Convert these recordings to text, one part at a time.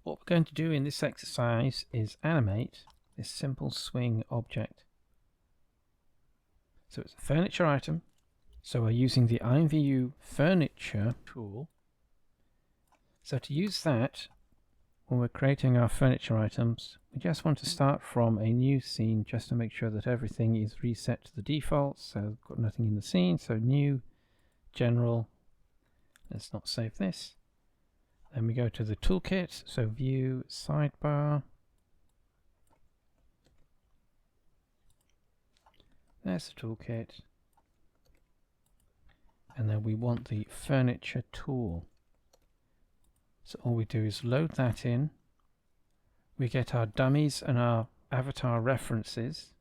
What we're going to do in this exercise is animate this simple swing object. So it's a furniture item. So we're using the IMVU furniture tool. So to use that, when we're creating our furniture items, we just want to start from a new scene just to make sure that everything is reset to the default. So I've got nothing in the scene. So new, general. Let's not save this. Then we go to the toolkit. So view, sidebar. There's the toolkit. And then we want the furniture tool. So all we do is load that in. We get our dummies and our avatar references.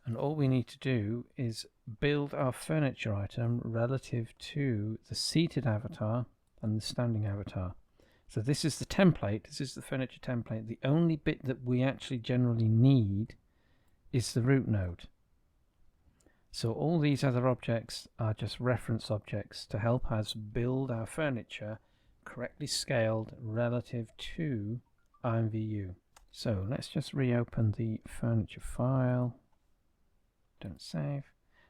And all we need to do is build our furniture item relative to the seated avatar and the standing avatar. So this is the template. This is the furniture template. The only bit that we actually generally need is the root node. So all these other objects are just reference objects to help us build our furniture correctly scaled relative to IMVU. So let's just reopen the furniture file. Don't save.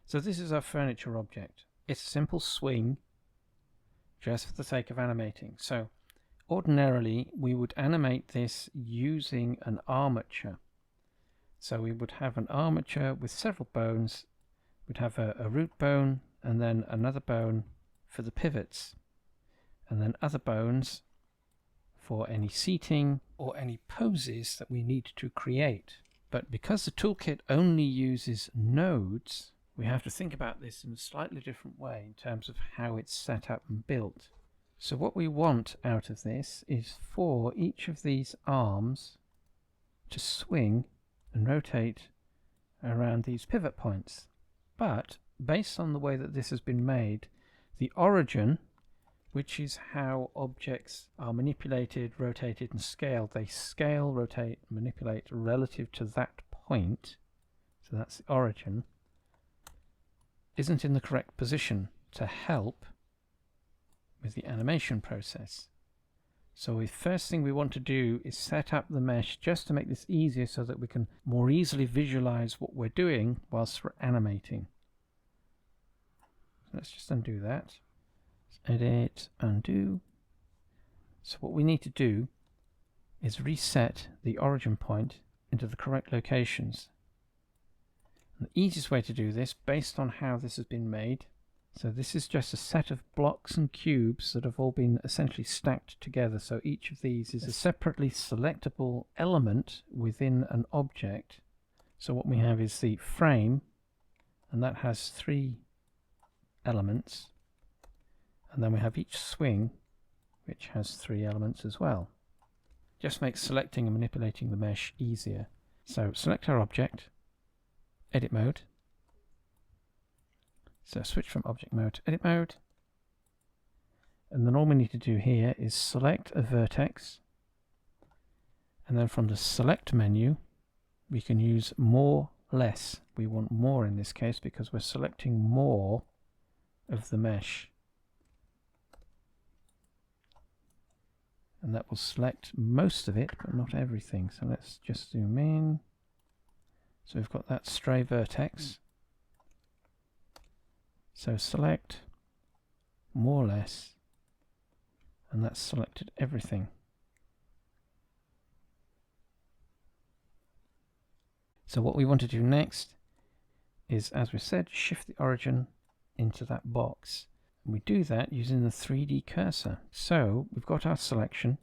So this is our furniture object. It's a simple swing just for the sake of animating. So ordinarily we would animate this using an armature. So we would have an armature with several bones. We'd have a root bone and then another bone for the pivots, and then other bones for any seating or any poses that we need to create. But because the toolkit only uses nodes, we have to think about this in a slightly different way in terms of how it's set up and built. So what we want out of this is for each of these arms to swing and rotate around these pivot points. But based on the way that this has been made, the origin, which is how objects are manipulated, rotated and scaled, they scale, rotate, manipulate relative to that point, so that's the origin, isn't in the correct position to help with the animation process. So the first thing we want to do is set up the mesh just to make this easier so that we can more easily visualize what we're doing whilst we're animating. So let's just undo that. Edit, undo. So what we need to do is reset the origin point into the correct locations. And the easiest way to do this, based on how this has been made, so this is just a set of blocks and cubes that have all been essentially stacked together. So each of these is a separately selectable element within an object. So what we have is the frame, and that has 3 elements. And then we have each swing, which has 3 elements as well. Just makes selecting and manipulating the mesh easier. So select our object, edit mode. So switch from object mode to edit mode. And then all we need to do here is select a vertex. And then from the select menu, we can use more, less. We want more in this case because we're selecting more of the mesh. And that will select most of it, but not everything. So let's just zoom in. So we've got that stray vertex. So select more or less, and that's selected everything. So what we want to do next is, as we said, shift the origin into that box. And we do that using the 3D cursor. So we've got our selection.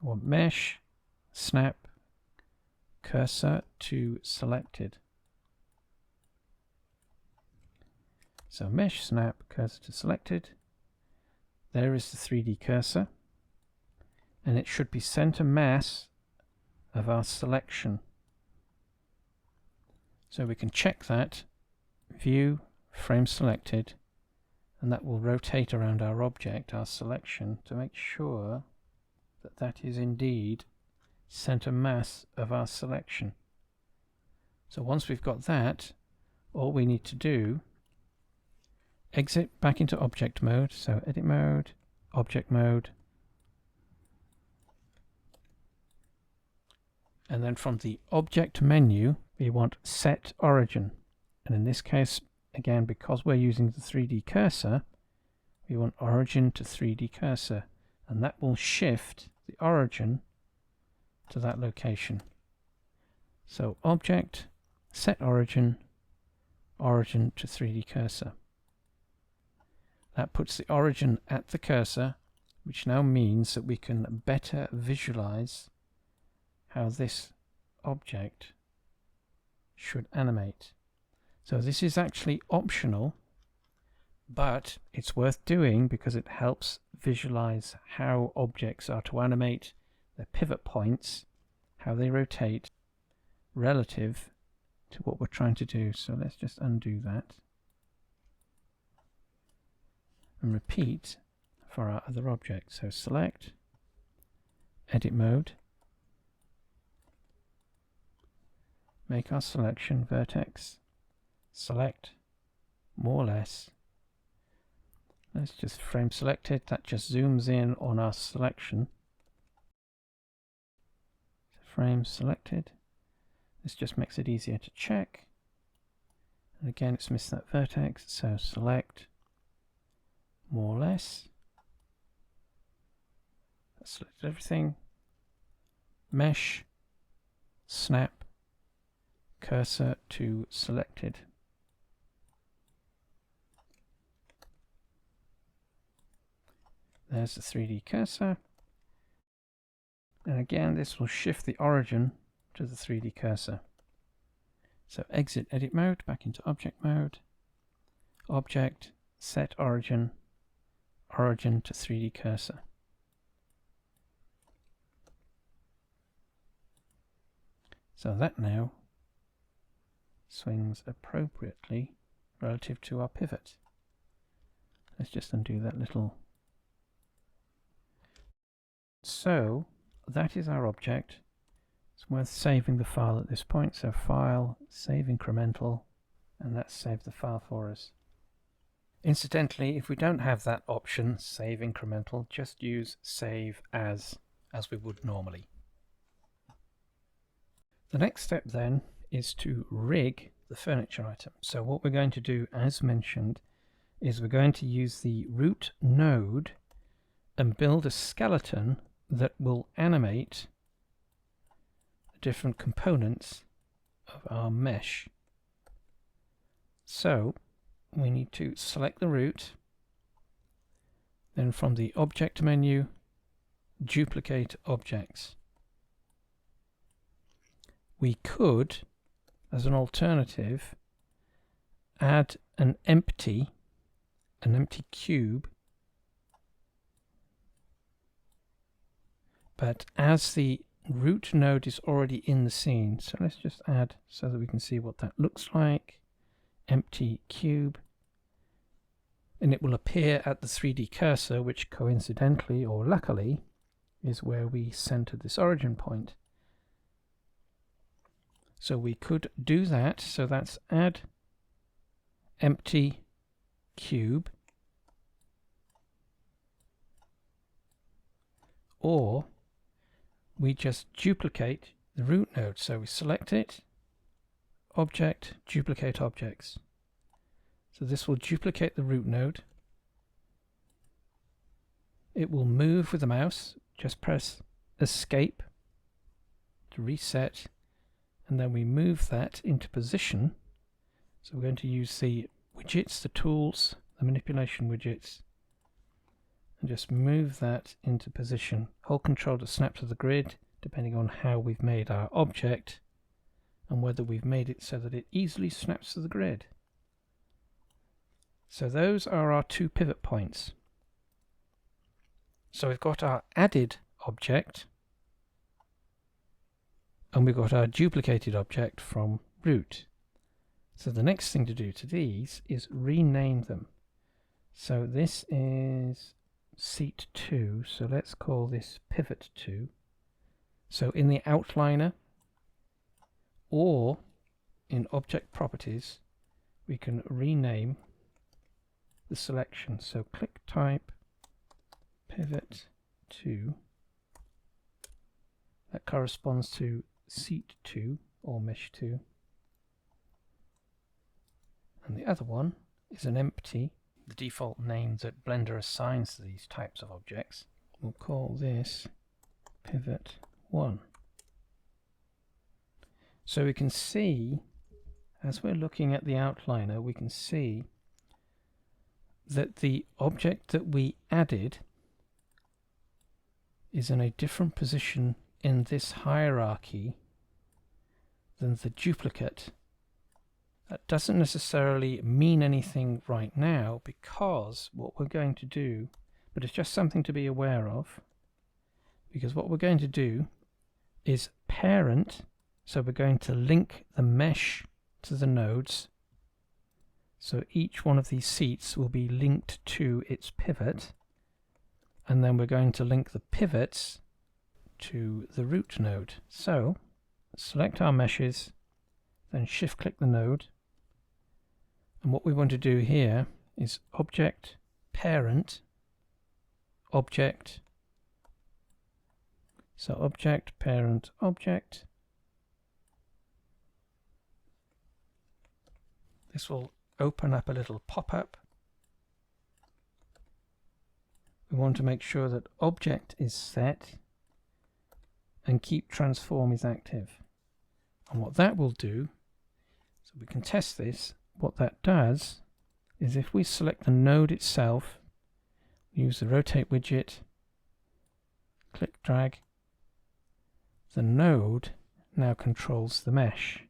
We want mesh, snap, cursor to selected. So mesh, snap, cursor to selected. There is the 3D cursor. And it should be center mass of our selection. So we can check that. View, frame selected. And that will rotate around our object, our selection, to make sure that that is indeed center mass of our selection. So once we've got that, all we need to do, exit back into object mode, so edit mode, object mode, And then from the object menu, we want set origin. And in this case, again, because we're using the 3D cursor, we want origin to 3D cursor. And that will shift the origin to that location. So object, set origin, origin to 3D cursor. That puts the origin at the cursor, which now means that we can better visualize how this object should animate. So this is actually optional, but it's worth doing because it helps visualize how objects are to animate, their pivot points, how they rotate relative to what we're trying to do. So let's just undo that and repeat for our other object. So select, edit mode, make our selection vertex, select, more or less. Let's just frame select it. That just zooms in on our selection. Frame selected. This just makes it easier to check. And again, it's missed that vertex, so select, more or less. Select everything. Mesh, snap, cursor to selected. There's the 3D cursor. And again, this will shift the origin to the 3D cursor. So exit edit mode, back into object mode. Object, set origin, origin to 3D cursor. So that now swings appropriately relative to our pivot. Let's just undo that little. So that is our object. It's worth saving the file at this point. So file, save incremental, and that's saved the file for us. Incidentally, if we don't have that option, save incremental, just use save as we would normally. The next step then is to rig the furniture item. So what we're going to do, as mentioned, is we're going to use the root node and build a skeleton that will animate the different components of our mesh. So we need to select the root, then from the object menu, duplicate objects. We could, as an alternative, add an empty cube, but as the root node is already in the scene, so let's just add so that we can see what that looks like. Empty cube, and it will appear at the 3D cursor, which coincidentally or luckily is where we centered this origin point. So we could do that. So that's add empty cube, or we just duplicate the root node. So we select it, object, duplicate objects. So this will duplicate the root node. It will move with the mouse. Just press escape to reset, and then we move that into position. So we're going to use the widgets, the tools, the manipulation widgets, and just move that into position. Hold Control to snap to the grid, depending on how we've made our object and whether we've made it so that it easily snaps to the grid. So those are our two pivot points. So we've got our added object, and we've got our duplicated object from root. So the next thing to do to these is rename them. So this is seat 2, so let's call this pivot 2. So in the outliner or in object properties, we can rename the selection. So click type pivot 2. That corresponds to seat 2 or mesh 2. And the other one is an empty, the default name that Blender assigns to these types of objects. We'll call this pivot 1. So we can see, as we're looking at the outliner, we can see that the object that we added is in a different position in this hierarchy than the duplicate. That doesn't necessarily mean anything right now, because what we're going to do, but it's just something to be aware of, because what we're going to do is parent, so we're going to link the mesh to the nodes. So each one of these seats will be linked to its pivot, and then we're going to link the pivots to the root node. So select our meshes, then shift click the node, and what we want to do here is object, parent, object. So object, parent, object. This will open up a little pop-up. We want to make sure that object is set and keep transform is active. And what that will do, so we can test this, what that does is if we select the node itself, use the rotate widget, click drag, the node now controls the mesh.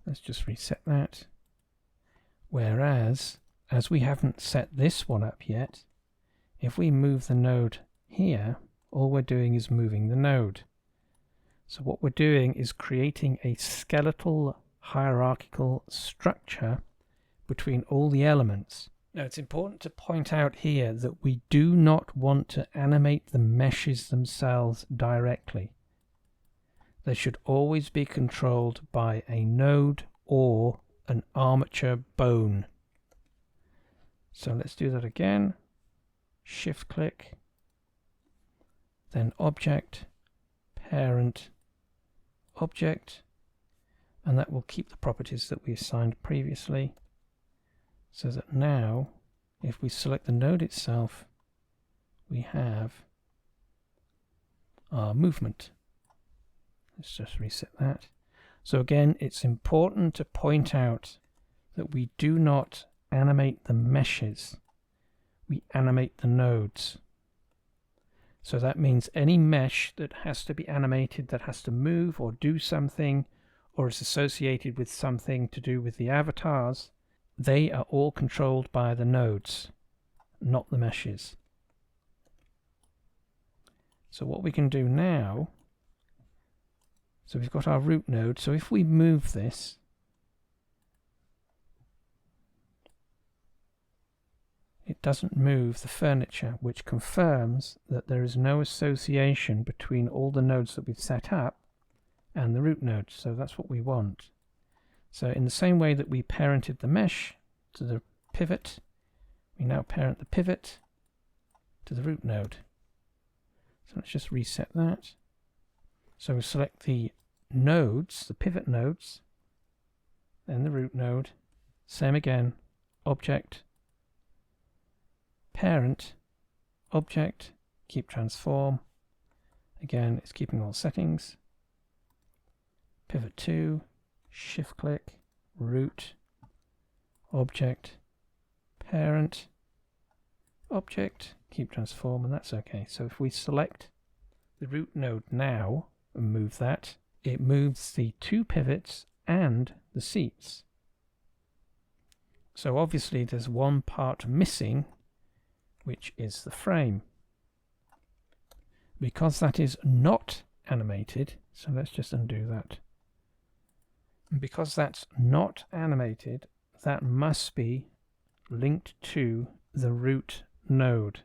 Let's just reset that. Whereas, as we haven't set this one up yet, if we move the node here, all we're doing is moving the node. So what we're doing is creating a skeletal hierarchical structure between all the elements. Now it's important to point out here that we do not want to animate the meshes themselves directly. They should always be controlled by a node or an armature bone. So let's do that again. Shift click, then object, parent, object, and that will keep the properties that we assigned previously, so that now if we select the node itself, we have our movement. Let's just reset that. So again, it's important to point out that we do not animate the meshes, we animate the nodes. So that means any mesh that has to be animated, that has to move or do something, or is associated with something to do with the avatars, they are all controlled by the nodes, not the meshes. So what we can do now, so we've got our root node, so if we move this, it doesn't move the furniture, which confirms that there is no association between all the nodes that we've set up and the root node. So that's what we want. So in the same way that we parented the mesh to the pivot, we now parent the pivot to the root node. So let's just reset that. So we select the nodes, the pivot nodes, then the root node, same again, object, parent, object, keep transform. Again, it's keeping all settings. Pivot 2, shift click, root, object, parent, object, keep transform, and that's okay. So if we select the root node now and move that, it moves the two pivots and the seats. So obviously there's one part missing, which is the frame. Because that is not animated, so let's just undo that. And because that's not animated, that must be linked to the root node.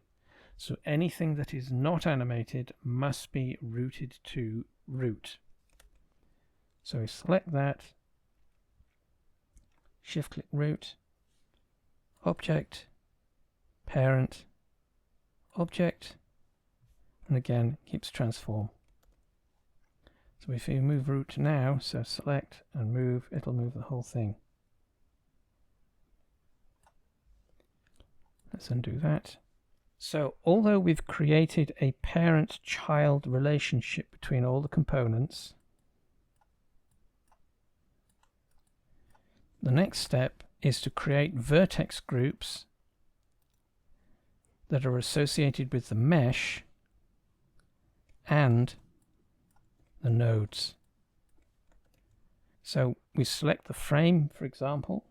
So anything that is not animated must be routed to root. So we select that, shift click root, object, parent, object, and again keeps transform. So if you move root now, so select and move, it'll move the whole thing. Let's undo that. So although we've created a parent-child relationship between all the components, the next step is to create vertex groups that are associated with the mesh and the nodes. So we select the frame, for example,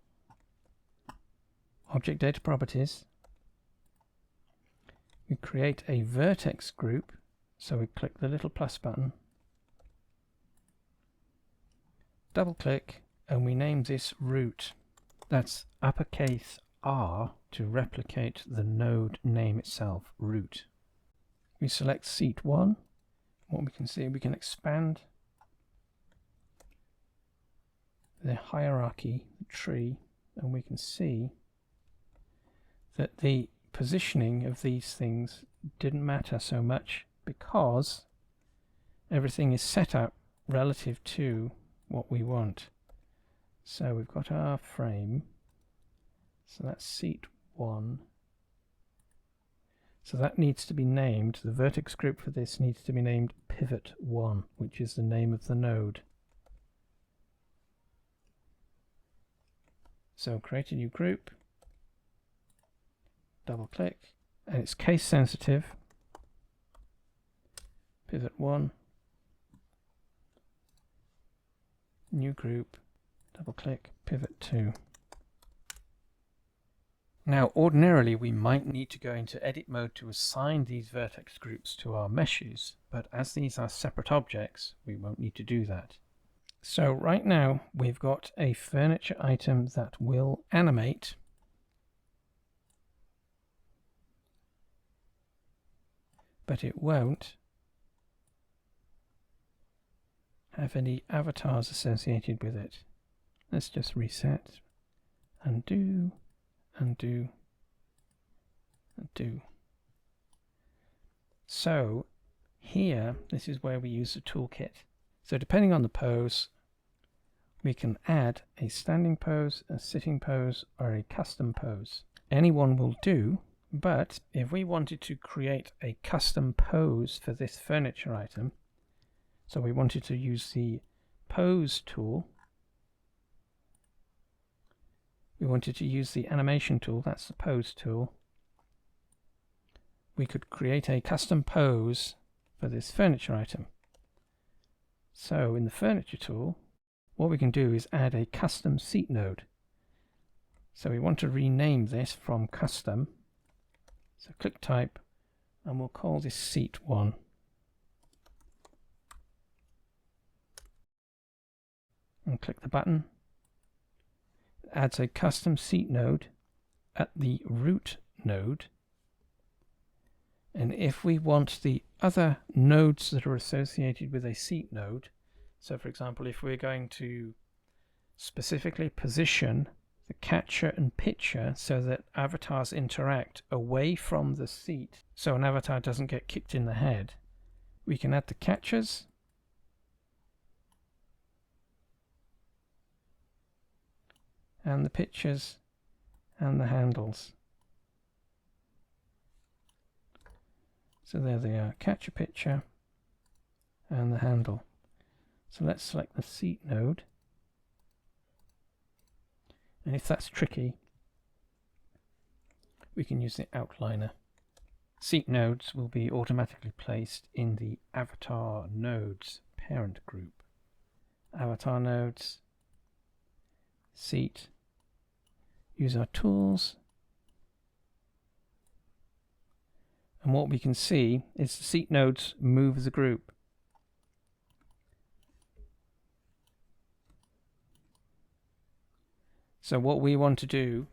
object data properties. We create a vertex group, so we click the little plus button, double click, and we name this root. That's uppercase R to replicate the node name itself, root. We select seat 1. What we can see, we can expand the hierarchy, the tree, and we can see that the positioning of these things didn't matter so much because everything is set up relative to what we want. So we've got our frame, so that's seat 1. So that needs to be named, the vertex group for this needs to be named pivot 1, which is the name of the node. So create a new group, double click, and it's case sensitive, pivot 1, new group, double click, pivot 2. Now ordinarily we might need to go into edit mode to assign these vertex groups to our meshes, but as these are separate objects we won't need to do that. So right now we've got a furniture item that will animate, but it won't have any avatars associated with it. Let's just reset, undo, undo, undo. So here, this is where we use the toolkit. So depending on the pose, we can add a standing pose, a sitting pose, or a custom pose. Any one will do, but if we wanted to create a custom pose for this furniture item, so we wanted to use the pose tool, we wanted to use the animation tool, that's the pose tool, we could create a custom pose for this furniture item. So in the furniture tool, what we can do is add a custom seat node. So we want to rename this from custom, so click type, and we'll call this seat 1. And click the button. Adds a custom seat node at the root node, and if we want the other nodes that are associated with a seat node, so for example if we're going to specifically position the catcher and pitcher so that avatars interact away from the seat so an avatar doesn't get kicked in the head, we can add the catchers, and the pitchers and the handles. So there they are, catcher, pitcher and the handle. So let's select the seat node, and if that's tricky we can use the outliner. Seat nodes will be automatically placed in the avatar nodes parent group. Avatar nodes, seat, use our tools, and what we can see is the seat nodes move the group. So what we want to do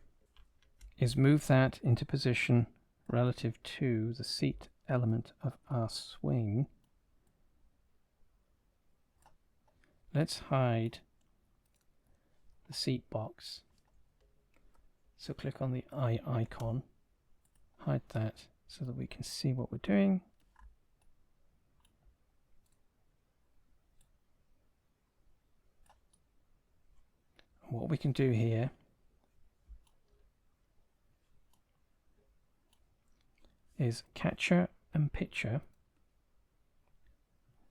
is move that into position relative to the seat element of our swing. Let's hide the seat box. So click on the eye icon, hide that so that we can see what we're doing. What we can do here is catcher and pitcher.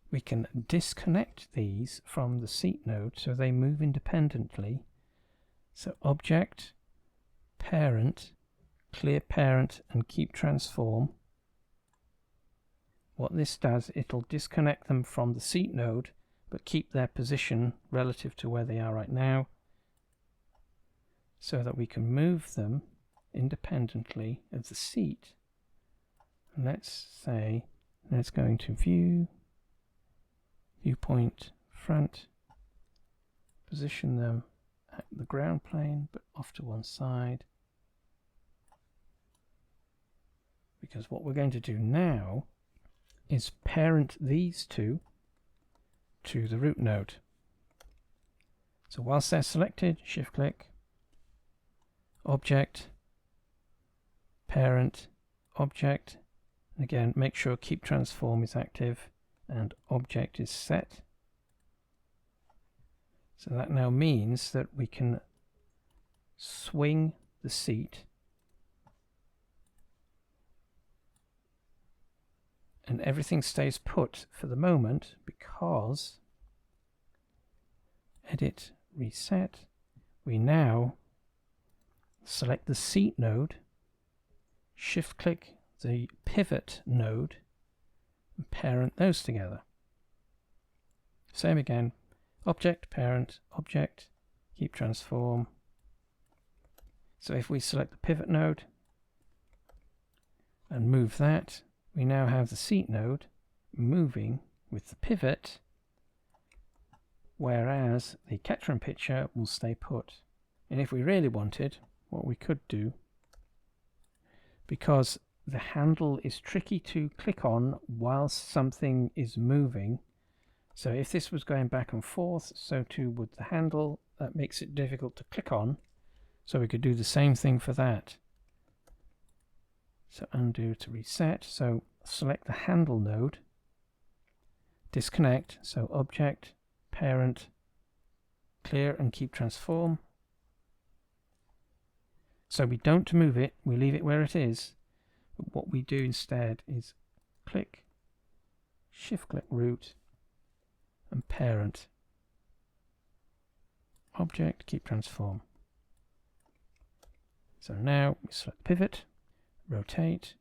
We can disconnect these from the seat node so they move independently. So object, parent, clear parent and keep transform. What this does, it'll disconnect them from the seat node but keep their position relative to where they are right now, so that we can move them independently of the seat. Let's say, let's go into view, viewpoint, front, position them at the ground plane but off to one side, because what we're going to do now is parent these two to the root node. So whilst they're selected, shift click, object, parent, object, and again make sure keep transform is active and object is set. So that now means that we can swing the seat and everything stays put for the moment, because edit, reset, we now select the seat node, shift click the pivot node and parent those together. Same again, object, parent, object, keep transform. So if we select the pivot node and move that, we now have the seat node moving with the pivot, whereas the catcher and pitcher will stay put. And if we really wanted, what we could do, because the handle is tricky to click on whilst something is moving, so if this was going back and forth, so too would the handle. That makes it difficult to click on, so we could do the same thing for that. So undo to reset, so select the handle node, disconnect, so object, parent, clear and keep transform. So we don't move it, we leave it where it is, but what we do instead is click, shift click root and parent, object, keep transform. So now we select pivot, rotate,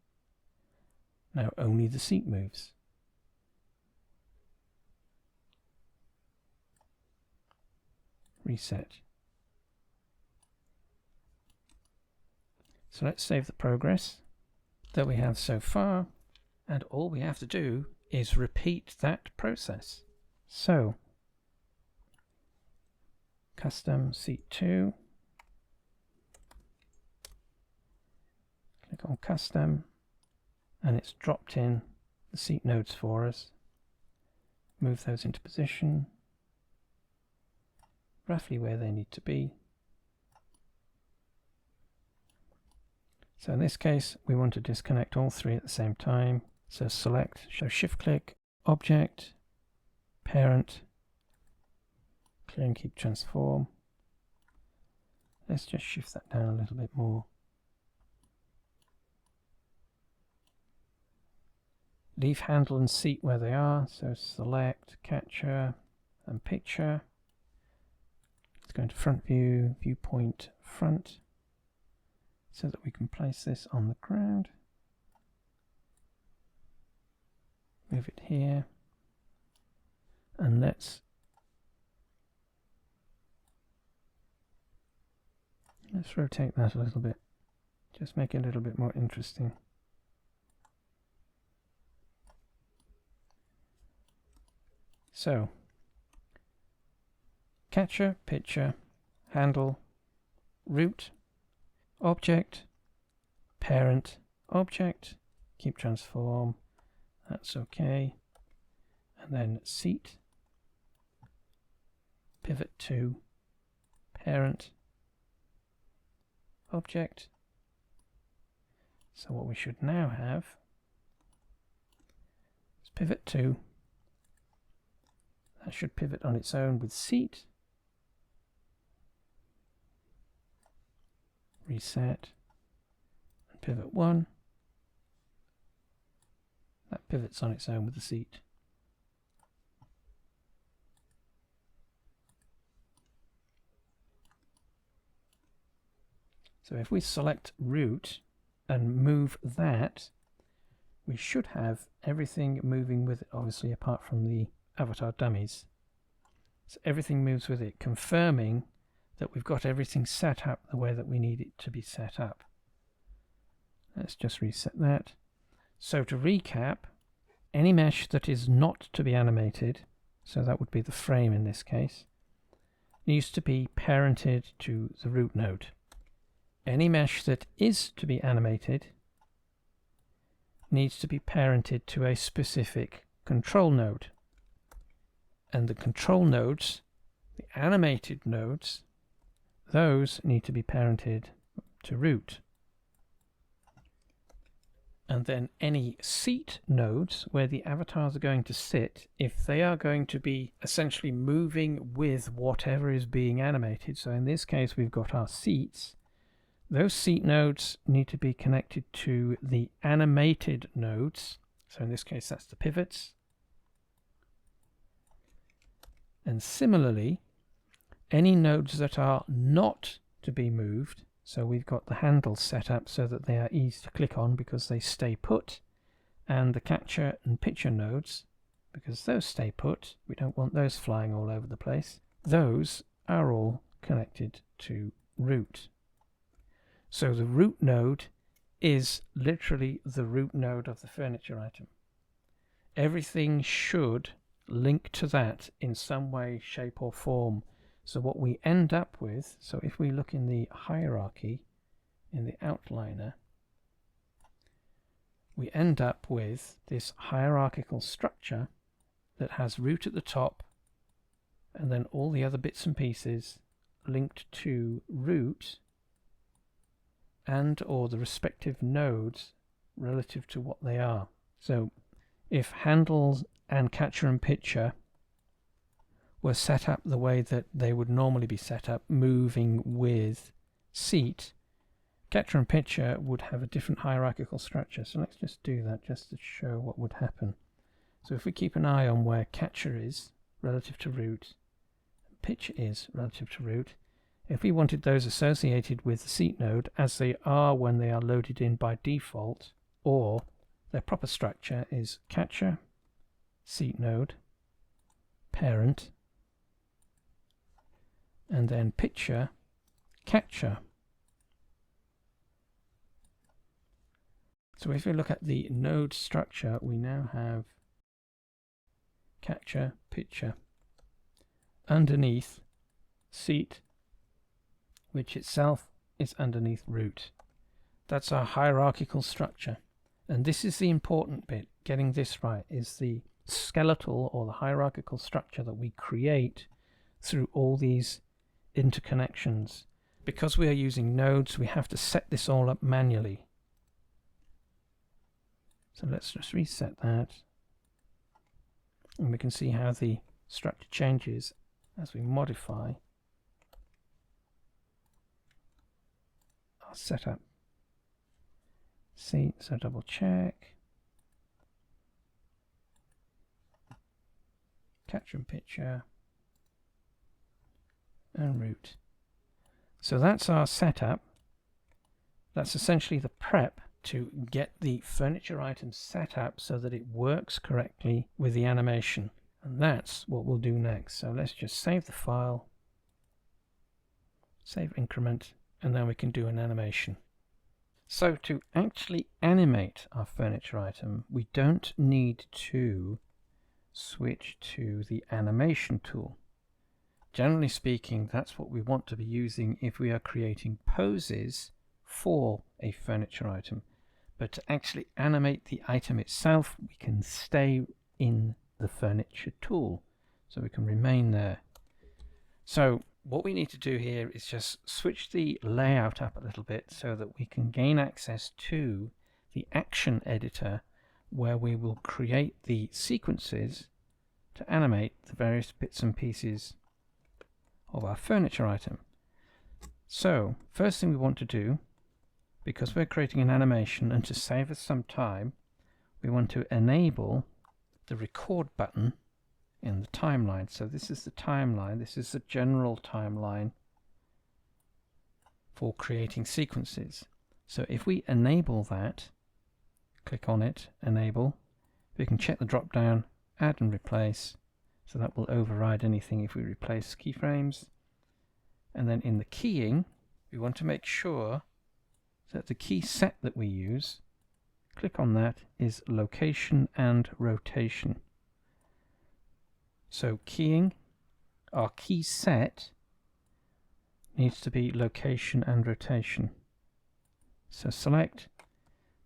now only the seat moves. Reset. So let's save the progress that we have so far, and all we have to do is repeat that process. So custom seat 2, click on custom, and it's dropped in the seat nodes for us. Move those into position roughly where they need to be. So in this case we want to disconnect all three at the same time, so select, so shift click, object, parent, clear and keep transform. Let's just shift that down a little bit more. Leave handle and seat where they are, so select catcher and pitcher. Let's go into front view, viewpoint front, so that we can place this on the ground. Move it here, and let's rotate that a little bit, just make it a little bit more interesting. So catcher, pitcher, handle, root, object, parent, object, keep transform, that's okay, and then seat, pivot to, parent, object. So what we should now have is pivot to, that should pivot on its own with seat, reset, and pivot 1. That pivots on its own with the seat. So if we select root and move that, we should have everything moving with it, obviously apart from the avatar dummies. So everything moves with it, confirming that we've got everything set up the way that we need it to be set up. Let's just reset that. So to recap, any mesh that is not to be animated, so that would be the frame in this case, needs to be parented to the root node. Any mesh that is to be animated needs to be parented to a specific control node. And the control nodes, the animated nodes, those need to be parented to root. And then any seat nodes where the avatars are going to sit, if they are going to be essentially moving with whatever is being animated, so in this case we've got our seats, those seat nodes need to be connected to the animated nodes. So in this case, that's the pivots. And similarly, any nodes that are not to be moved, so we've got the handles set up so that they are easy to click on because they stay put, and the capture and picture nodes, because those stay put, we don't want those flying all over the place, those are all connected to root. So the root node is literally the root node of the furniture item. Everything should link to that in some way, shape or form. So what we end up with, so if we look in the hierarchy, in the outliner, we end up with this hierarchical structure that has root at the top and then all the other bits and pieces linked to root and or the respective nodes relative to what they are. So if handles and catcher and pitcher were set up the way that they would normally be set up, moving with seat, catcher and pitcher would have a different hierarchical structure. So let's just do that just to show what would happen. So if we keep an eye on where catcher is relative to root, and pitcher is relative to root, if we wanted those associated with the seat node as they are when they are loaded in by default, or their proper structure is catcher, seat node, parent, and then pitcher, catcher. So if we look at the node structure, we now have catcher, pitcher, underneath seat, which itself is underneath root. That's our hierarchical structure. And this is the important bit. Getting this right is the skeletal or the hierarchical structure that we create through all these interconnections. Because we are using nodes, we have to set this all up manually. So let's just reset that. And we can see how the structure changes as we modify our setup. See, so double check. Catcher and pitcher. And root. So that's our setup. That's essentially the prep to get the furniture item set up so that it works correctly with the animation. And that's what we'll do next. So let's just save the file, save increment, and then we can do an animation. So to actually animate our furniture item, we don't need to switch to the animation tool. Generally speaking, that's what we want to be using if we are creating poses for a furniture item. But to actually animate the item itself, we can stay in the furniture tool. So we can remain there. So what we need to do here is just switch the layout up a little bit so that we can gain access to the action editor where we will create the sequences to animate the various bits and pieces of our furniture item. So first thing we want to do, because we're creating an animation and to save us some time, we want to enable the record button in the timeline. So this is the timeline, this is the general timeline for creating sequences. So if we enable that, click on it, enable, we can check the drop down, add and replace, so that will override anything if we replace keyframes. And then in the keying, we want to make sure that the key set that we use, click on that, is location and rotation. So keying, our key set needs to be location and rotation. So select,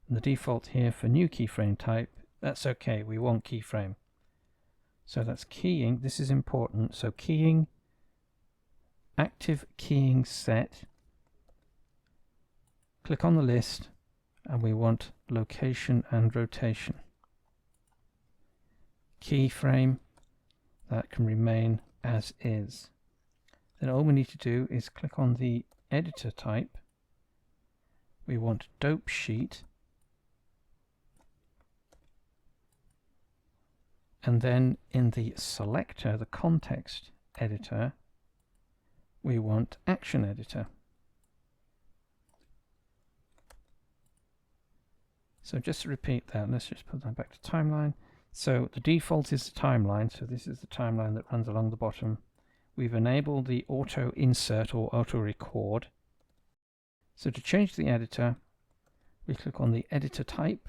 and the default here for new keyframe type, that's okay, we want keyframe. So that's keying, this is important, so keying, active keying set, click on the list, and we want location and rotation. Keyframe, that can remain as is. Then all we need to do is click on the editor type. We want dope sheet, and then in the selector, the context editor, we want action editor. So just to repeat that, let's just put that back to timeline. So the default is the timeline, so this is the timeline that runs along the bottom. We've enabled the auto insert or auto record. So to change the editor, we click on the editor type,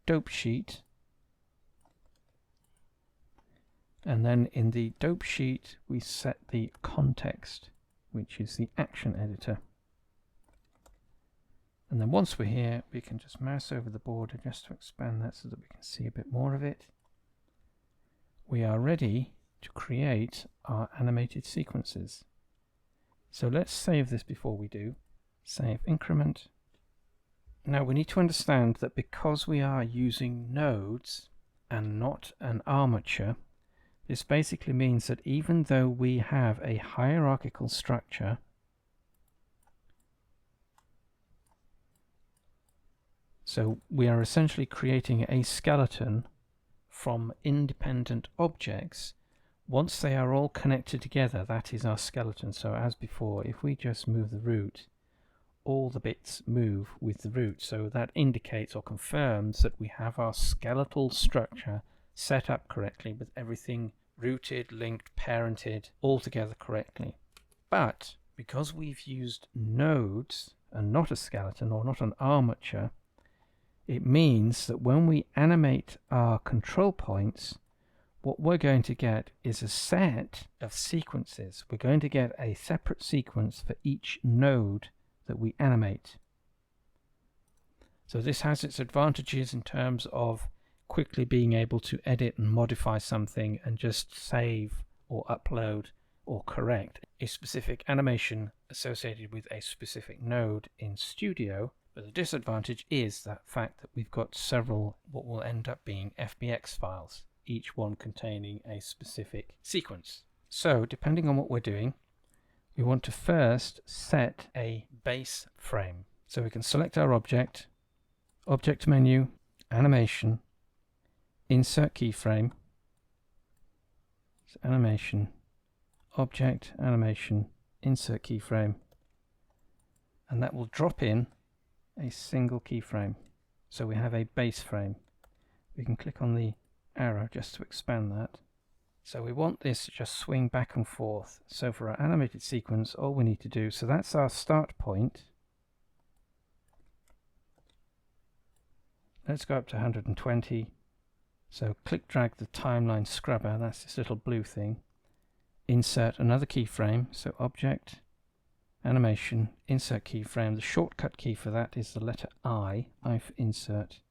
dope sheet, and then in the dope sheet we set the context, which is the action editor. And then once we're here, we can just mouse over the border just to expand that so that we can see a bit more of it. We are ready to create our animated sequences. So let's save this before we do. Save increment. Now we need to understand that because we are using nodes and not an armature, this basically means that even though we have a hierarchical structure, so we are essentially creating a skeleton from independent objects. Once they are all connected together, that is our skeleton. So as before, if we just move the root, all the bits move with the root. So that indicates or confirms that we have our skeletal structure set up correctly with everything rooted, linked, parented, all together correctly. But because we've used nodes and not a skeleton or not an armature, it means that when we animate our control points, what we're going to get is a set of sequences. We're going to get a separate sequence for each node that we animate. So this has its advantages in terms of quickly being able to edit and modify something and just save or upload or correct a specific animation associated with a specific node in Studio. But the disadvantage is that fact that we've got several what will end up being FBX files, each one containing a specific sequence. So depending on what we're doing, we want to first set a base frame. So we can select our object, object menu, animation, insert keyframe, so animation, object, animation, insert keyframe, and that will drop in a single keyframe. So we have a base frame. We can click on the arrow just to expand that. So we want this to just swing back and forth. So for our animated sequence, all we need to do, so that's our start point. Let's go up to 120. So click drag the timeline scrubber, that's this little blue thing. Insert another keyframe, so object, animation, insert keyframe. The shortcut key for that is the letter I for insert.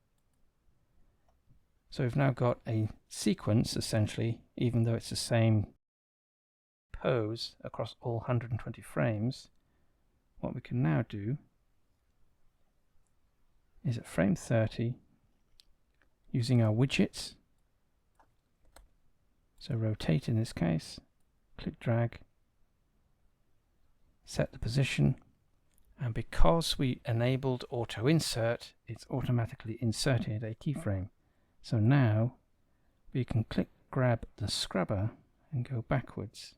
So we've now got a sequence essentially, even though it's the same pose across all 120 frames. What we can now do is at frame 30, using our widgets, so rotate in this case, click drag, set the position, and because we enabled auto insert, it's automatically inserted a keyframe. So now we can grab the scrubber and go backwards.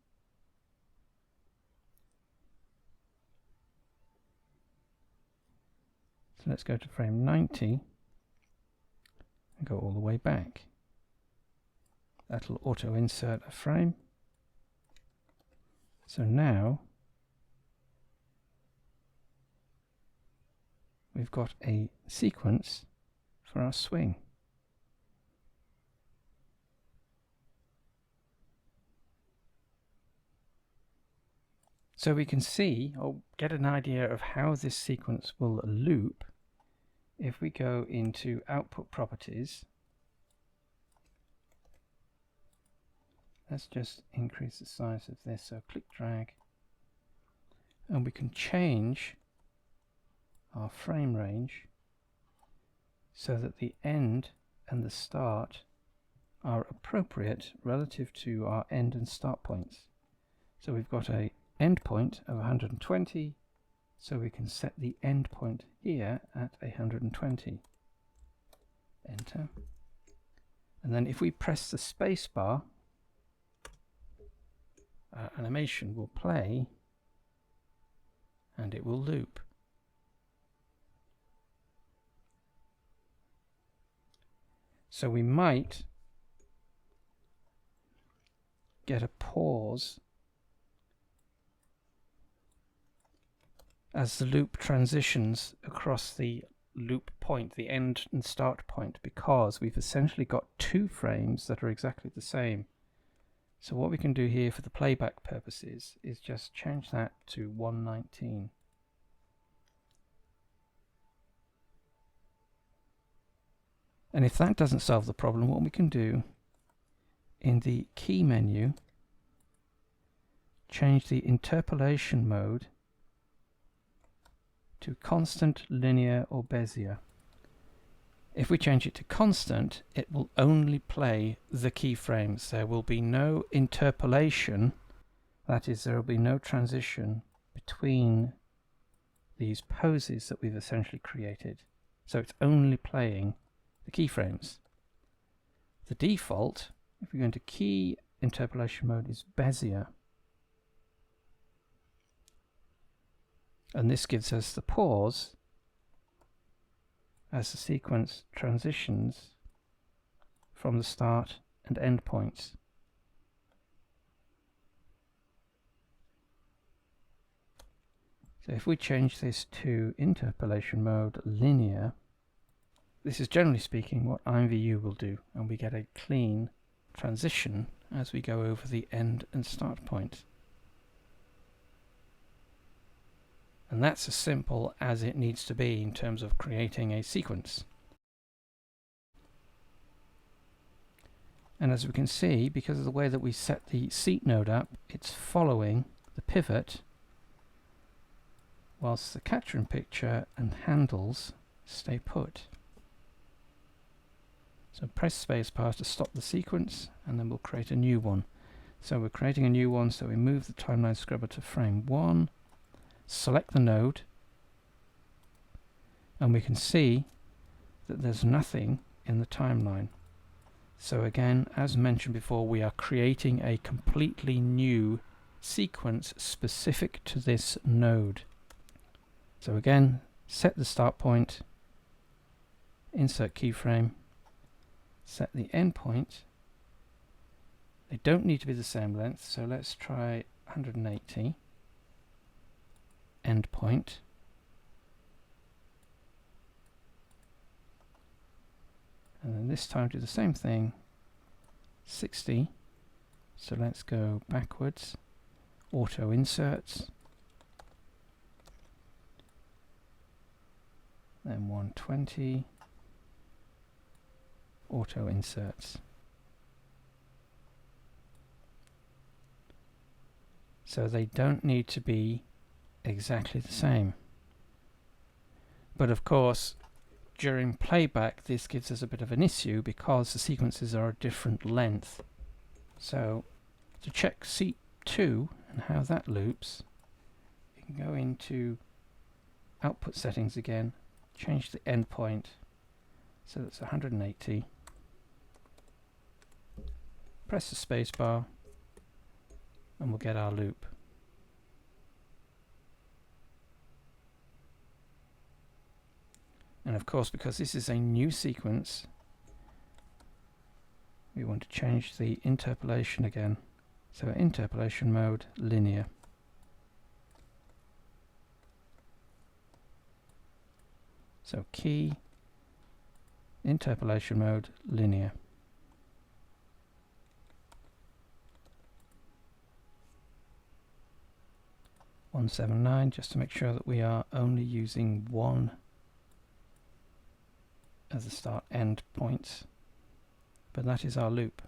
So let's go to frame 90 and go all the way back. That'll auto insert a frame. So now we've got a sequence for our swing. So we can see or get an idea of how this sequence will loop if we go into output properties. Let's just increase the size of this, so click drag, and we can change our frame range so that the end and the start are appropriate relative to our end and start points. So we've got a end point of 120, so we can set the end point here at 120. Enter. And then if we press the space bar, our animation will play and it will loop. So we might get a pause as the loop transitions across the loop point, the end and start point, because we've essentially got two frames that are exactly the same. So what we can do here for the playback purposes is just change that to 119. And if that doesn't solve the problem, what we can do in the key menu, change the interpolation mode to constant, linear or Bezier. If we change it to constant, it will only play the keyframes. There will be no interpolation, that is, there will be no transition between these poses that we've essentially created. So it's only playing the keyframes. The default, if we go into key interpolation mode, is Bezier. And this gives us the pause as the sequence transitions from the start and end points. So if we change this to interpolation mode linear, this is generally speaking what IMVU will do, and we get a clean transition as we go over the end and start point. And that's as simple as it needs to be in terms of creating a sequence. And as we can see, because of the way that we set the seat node up, it's following the pivot, whilst the catcher in picture and handles stay put. So press spacebar to stop the sequence, and then we'll create a new one. So we're creating a new one, so we move the timeline scrubber to frame 1. Select the node, and we can see that there's nothing in the timeline. So again, as mentioned before, we are creating a completely new sequence specific to this node. So again, set the start point, insert keyframe, set the end point. They don't need to be the same length, so let's try 180. End point, and then this time do the same thing, 60. So let's go backwards, auto inserts, then 120, auto inserts. So they don't need to be exactly the same. But of course, during playback, this gives us a bit of an issue because the sequences are a different length. So to check seat 2 and how that loops, in can go into output settings again, change the endpoint so that's 180, press the space bar, and we'll get our loop. And of course, because this is a new sequence, we want to change the interpolation again. So interpolation mode, linear. So key, interpolation mode, linear. .179, just to make sure that we are only using one as the start end points. But that is our loop.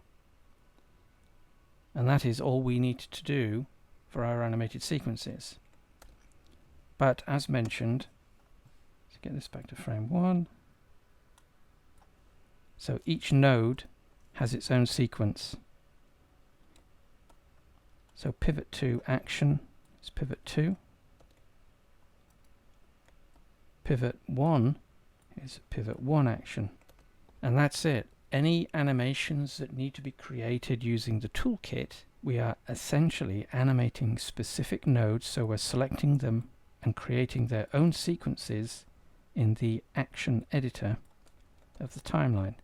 And that is all we need to do for our animated sequences. But as mentioned, let's get this back to frame 1. So each node has its own sequence. So pivot 2 action is pivot 2. Pivot 1 is pivot 1 action. And that's it. Any animations that need to be created using the toolkit, we are essentially animating specific nodes, so we're selecting them and creating their own sequences in the action editor of the timeline.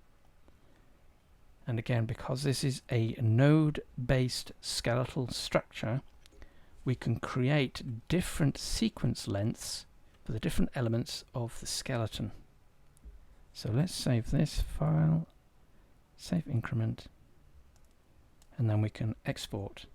And again, because this is a node-based skeletal structure, we can create different sequence lengths for the different elements of the skeleton. So let's save this file. Save increment, and then we can export.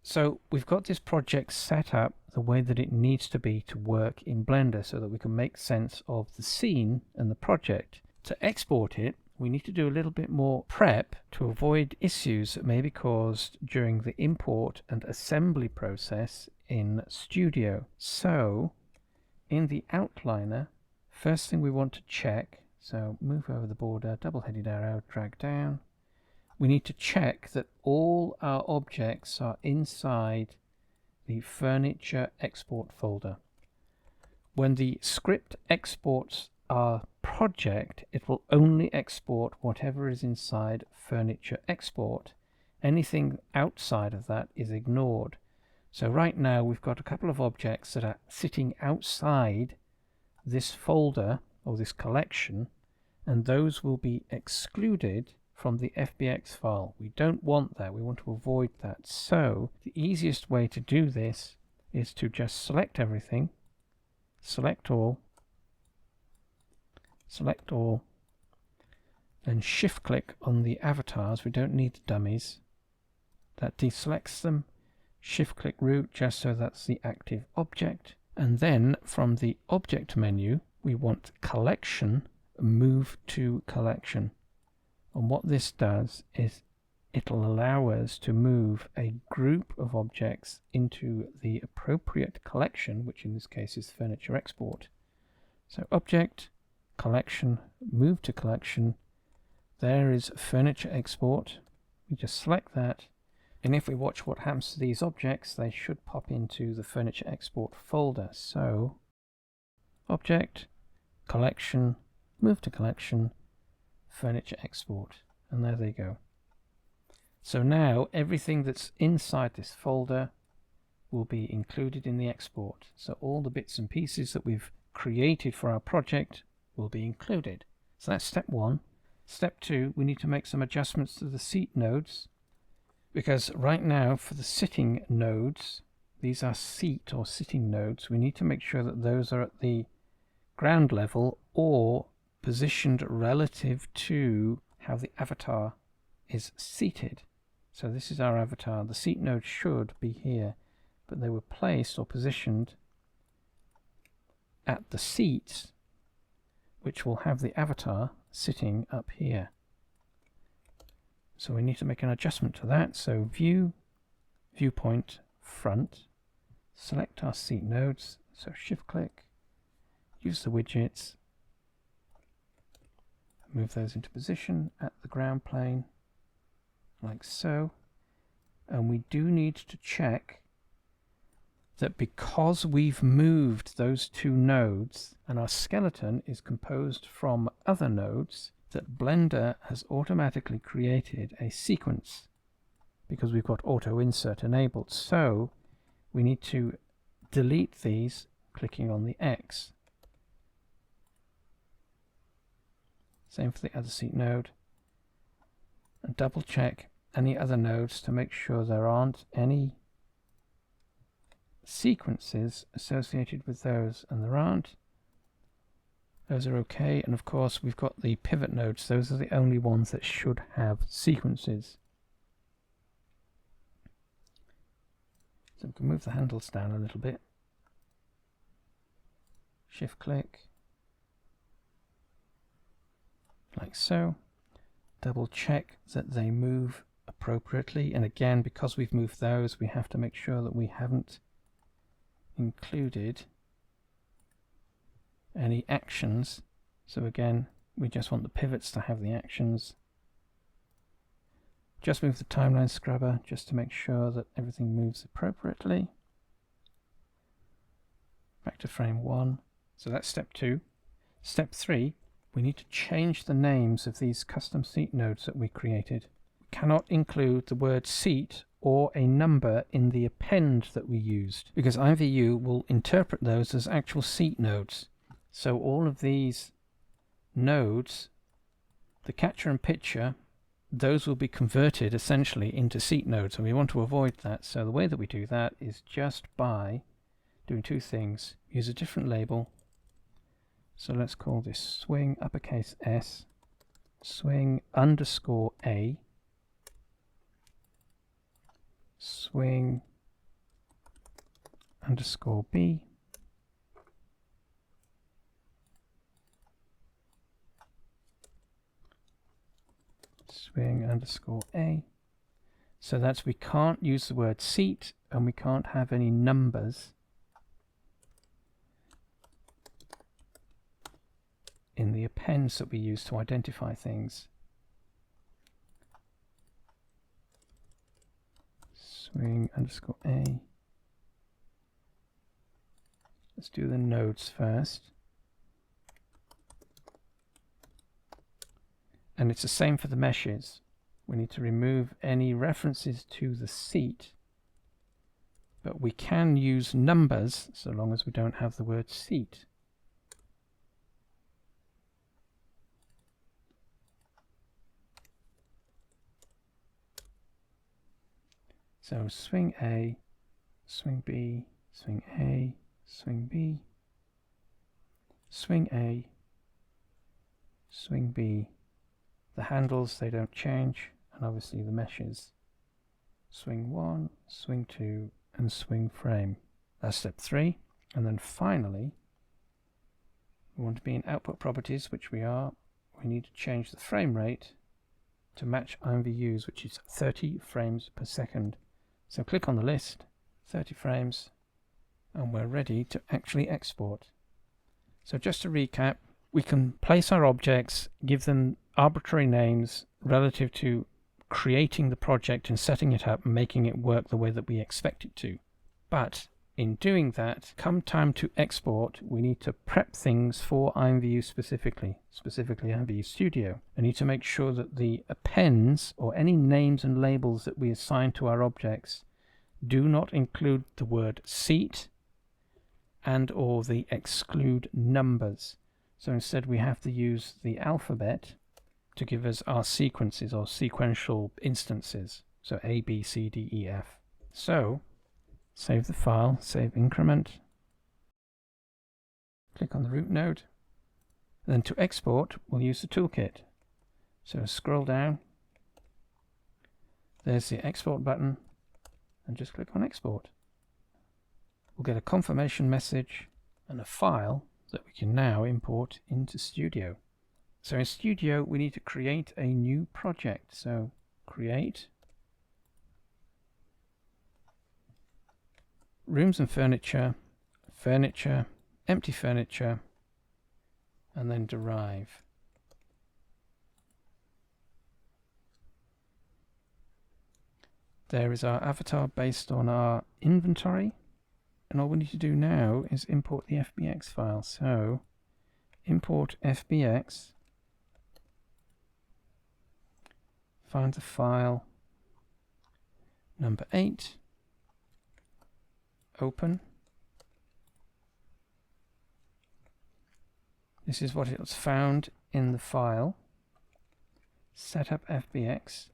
So we've got this project set up the way that it needs to be to work in Blender so that we can make sense of the scene and the project. To export it, we need to do a little bit more prep to avoid issues that may be caused during the import and assembly process in Studio. So in the outliner, first thing we want to check, so move over the border, double-headed arrow, drag down. We need to check that all our objects are inside the furniture export folder. When the script exports our project, it will only export whatever is inside furniture export. Anything outside of that is ignored. So right now we've got a couple of objects that are sitting outside this folder or this collection, and those will be excluded from the FBX file. We don't want that, we want to avoid that. So the easiest way to do this is to just select everything, select all, then shift click on the avatars. We don't need the dummies. That deselects them. Shift click root just so that's the active object, and then from the object menu we want collection, move to collection. And what this does is it'll allow us to move a group of objects into the appropriate collection, which in this case is furniture export. So object, collection, move to collection. There is furniture export. We just select that, and if we watch what happens to these objects, they should pop into the furniture export folder. So object, collection, move to collection, furniture export, and there they go. So now everything that's inside this folder will be included in the export. So all the bits and pieces that we've created for our project will be included. So that's step 1. Step 2, we need to make some adjustments to the seat nodes, because right now for the sitting nodes, these are seat or sitting nodes, we need to make sure that those are at the ground level or positioned relative to how the avatar is seated. So this is our avatar. The seat node should be here, but they were placed or positioned at the seats, which will have the avatar sitting up here. So we need to make an adjustment to that. So view, viewpoint, front, select our seat nodes. So shift click, use the widgets, move those into position at the ground plane, like so. And we do need to check that because we've moved those two nodes and our skeleton is composed from other nodes, that Blender has automatically created a sequence because we've got auto insert enabled. So we need to delete these clicking on the X. Same for the other seat node. And double check any other nodes to make sure there aren't any sequences associated with those, and there aren't. Those are okay, and of course we've got the pivot nodes. Those are the only ones that should have sequences. So we can move the handles down a little bit. Shift click, like so. Double check that they move appropriately, and again, because we've moved those, we have to make sure that we haven't included any actions. So again, we just want the pivots to have the actions. Just move the timeline scrubber just to make sure that everything moves appropriately. Back to frame 1. So that's step 2. Step 3, we need to change the names of these custom seat nodes that we created. We cannot include the word seat or a number in the append that we used, because IMVU will interpret those as actual seat nodes. So all of these nodes, the catcher and pitcher, those will be converted essentially into seat nodes, and we want to avoid that. So the way that we do that is just by doing two things. Use a different label. So let's call this swing uppercase S, swing underscore A, swing underscore B, swing underscore A. So that's, we can't use the word seat and we can't have any numbers in the appends that we use to identify things. Swing underscore A. Let's do the nodes first. And it's the same for the meshes. We need to remove any references to the seat, but we can use numbers so long as we don't have the word seat. So swing A, swing B, swing A, swing B, swing A, swing B. The handles, they don't change, and obviously the meshes. Swing 1, swing 2, and swing frame. That's step 3. And then finally, we want to be in output properties, which we are. We need to change the frame rate to match IMVU's, which is 30 frames per second. So click on the list, 30 frames, and we're ready to actually export. So just to recap, we can place our objects, give them arbitrary names relative to creating the project and setting it up and making it work the way that we expect it to. But in doing that, come time to export, we need to prep things for IMVU specifically IMVU Studio. I need to make sure that the appends or any names and labels that we assign to our objects do not include the word seat and or the exclude numbers. So instead we have to use the alphabet to give us our sequences or sequential instances. So A, B, C, D, E, F. So save the file, save increment, click on the root node. Then to export, we'll use the toolkit. So scroll down, there's the export button, and just click on export. We'll get a confirmation message and a file that we can now import into Studio. So in Studio, we need to create a new project. So create rooms and furniture, furniture, empty furniture, and then derive. There is our avatar based on our inventory, and all we need to do now is import the FBX file. So import FBX, find the file number 8, open. This is what it's found in the file. Set up FBX.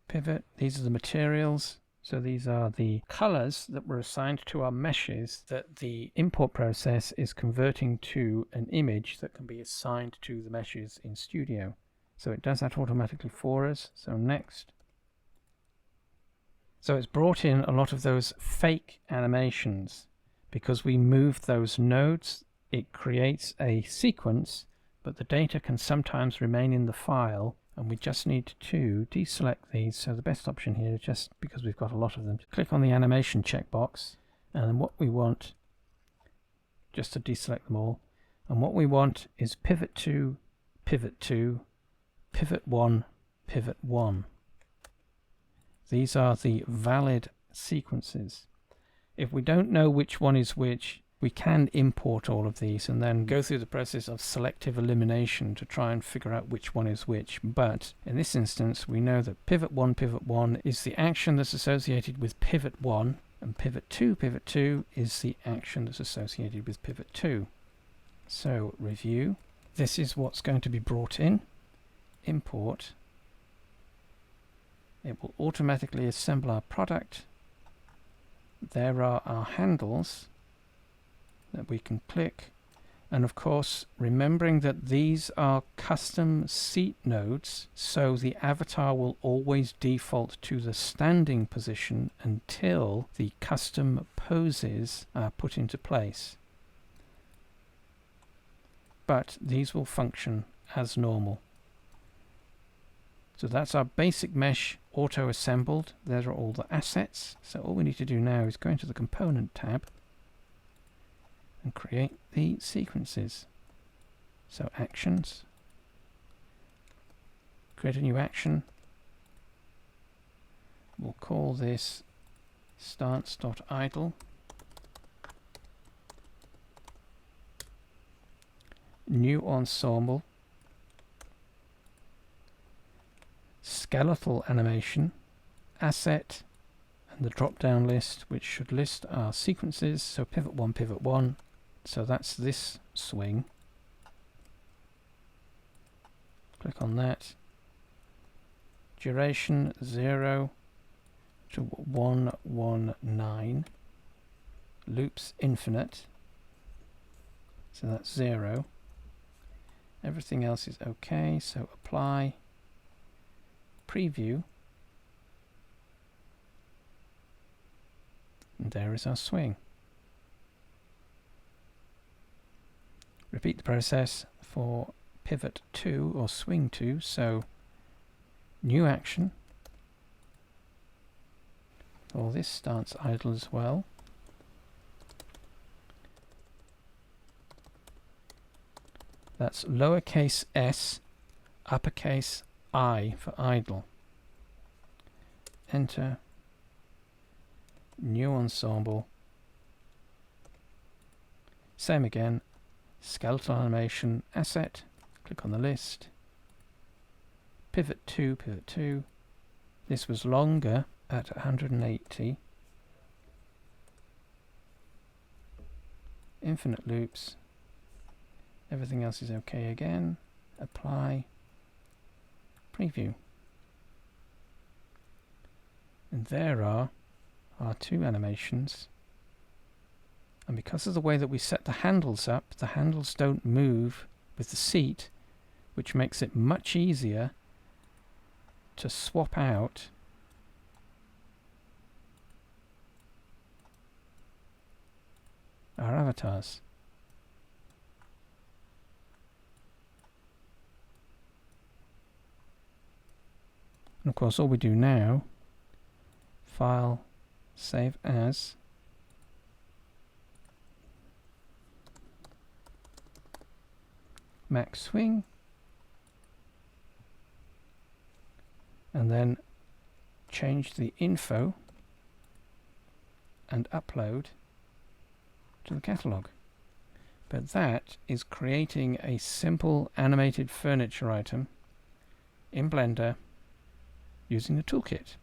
Pivot, these are the materials. So these are the colors that were assigned to our meshes that the import process is converting to an image that can be assigned to the meshes in Studio. So it does that automatically for us. So next. So it's brought in a lot of those fake animations. Because we moved those nodes, it creates a sequence, but the data can sometimes remain in the file, and we just need to deselect these. So the best option here, just because we've got a lot of them, click on the animation checkbox, and then what we want, just to deselect them all, and what we want is pivot 2, pivot 2, pivot 1, pivot 1. These are the valid sequences. If we don't know which one is which, we can import all of these and then go through the process of selective elimination to try and figure out which one is which. But in this instance, we know that pivot 1 is the action that's associated with pivot 1, and pivot 2 is the action that's associated with pivot 2. So review. This is what's going to be brought in. Import. It will automatically assemble our product. There are our handles that we can click, and of course remembering that these are custom seat nodes, so the avatar will always default to the standing position until the custom poses are put into place. But these will function as normal. So that's our basic mesh auto-assembled. There are all the assets. So all we need to do now is go into the Component tab and create the sequences. So Actions. Create a new action. We'll call this stance.idle. New ensemble. Skeletal animation, asset, and the drop down list, which should list our sequences. So pivot 1, so that's this swing. Click on that. Duration 0 to 119. Loops infinite, so that's 0. Everything else is okay, so apply. Preview, and there is our swing. Repeat the process for pivot 2 or swing 2, so new action. All this starts idle as well. That's lowercase s, uppercase I for idle. Enter. New ensemble. Same again. Skeletal animation asset. Click on the list. Pivot 2. This was longer at 180. Infinite loops. Everything else is okay again. Apply. Preview. And there are our two animations. And because of the way that we set the handles up, the handles don't move with the seat, which makes it much easier to swap out our avatars. And of course all we do now, File, Save As, Mac Swing, and then change the info and upload to the catalogue. But that is creating a simple animated furniture item in Blender using the toolkit.